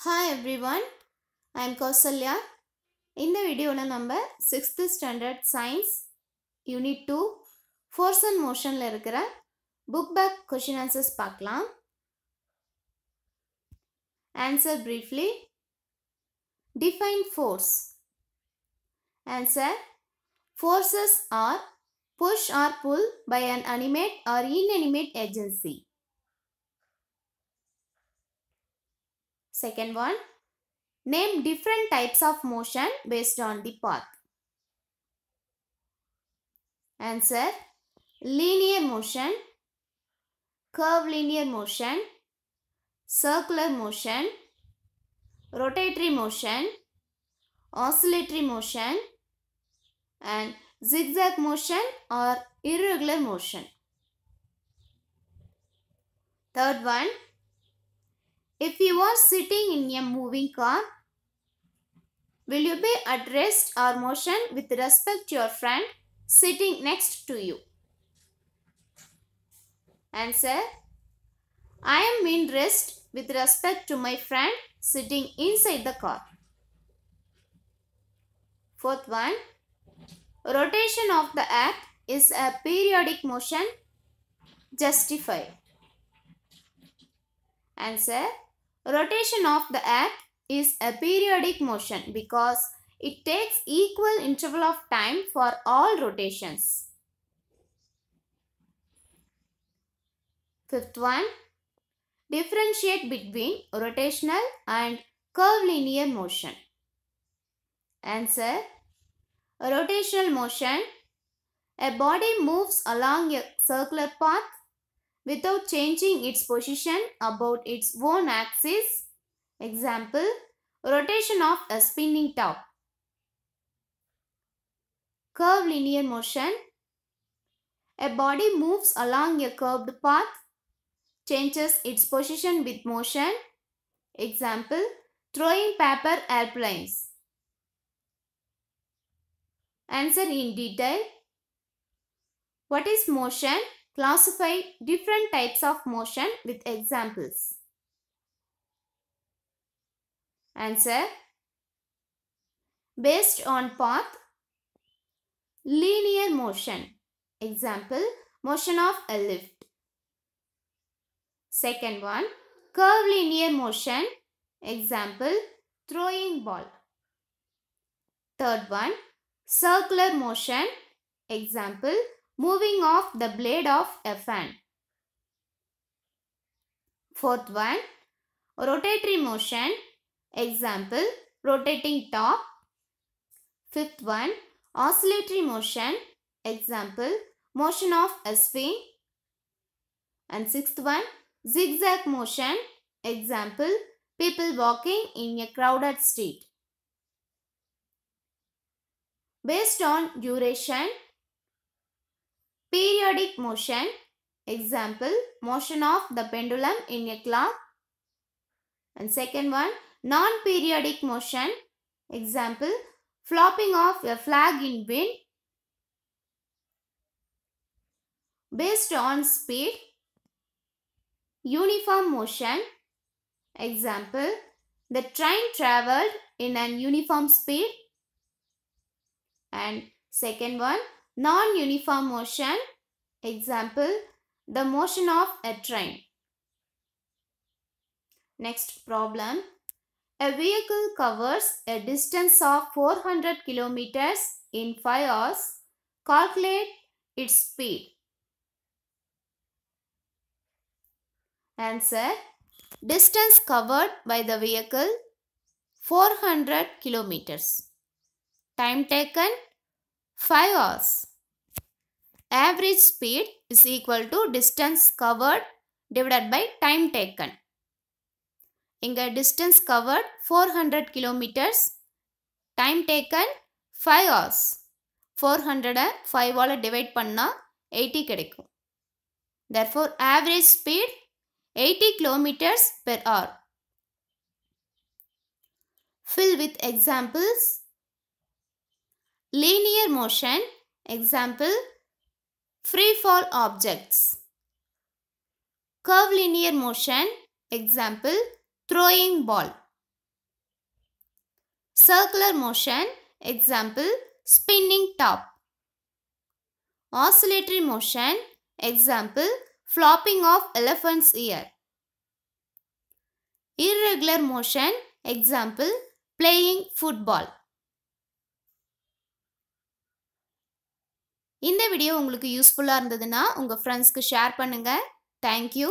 Hi everyone, I am Kausalya. இந்த வீடியோவில் நம்ம 6th standard science unit 2 force and மோஷனில் இருக்கிற புக் பேக் கொஷின் ஆன்சர்ஸ் பார்க்கலாம். Answer briefly. Define force. Answer. Forces are push or pull by an animate or inanimate agency. Second one. Name different types of motion based on the path. Answer. Linear motion, curvilinear motion, circular motion, rotatory motion, oscillatory motion, and zigzag motion or irregular motion. Third one. If you are sitting in a moving car, will you be at rest or motion with respect to your friend sitting next to you? Answer. I am in rest with respect to my friend sitting inside the car. Fourth one. Rotation of the earth is a periodic motion. Justify. Answer. Rotation of the earth is a periodic motion because it takes equal interval of time for all rotations. Fifth one. Differentiate between rotational and curvilinear motion. Answer. Rotational motion. A body moves along a circular path without changing its position about its own axis. Example, rotation of a spinning top. Curvilinear motion. A body moves along a curved path, changes its position with motion. Example, throwing paper airplanes. Answer in detail. What is motion? Classify different types of motion with examples. Answer. Based on path. Linear motion. Example, motion of a lift. Second one, curvilinear motion. Example, throwing ball. Third one, circular motion. Example, moving off the blade of a fan. Fourth one, rotatory motion. Example, rotating top. Fifth one, oscillatory motion. Example, motion of a swing. And sixth one, zigzag motion. Example, people walking in a crowded street. Based on duration. Periodic motion. Example, motion of the pendulum in a clock. And second one, non-periodic motion. Example, flopping of a flag in wind. Based on speed. Uniform motion. Example, the train travelled in an uniform speed. And second one, non-uniform motion. Example, the motion of a train. Next problem. A vehicle covers a distance of 400 kilometers in 5 hours. Calculate its speed. Answer. Distance covered by the vehicle 400 kilometers. Time taken 5 hours. Average speed is equal to distance covered divided by time taken. இங்க distance covered 400 kilometers. Time taken 5 hours. 400 5 ஆல divide பண்ணா 80 கிடைக்கும். Therefore, average speed 80 kilometers per hour. Fill with examples. Linear motion. Example, free fall objects. Curvilinear motion. Example, throwing ball. Circular motion, example, spinning top. Oscillatory motion, example, flopping of elephant's ear. Irregular motion, example, playing football. இந்த video உங்களுக்கு யூஸ்ஃபுல்லா இருந்ததுன்னா உங்க ஃப்ரெண்ட்ஸ்க்கு share பண்ணுங்க. Thank you.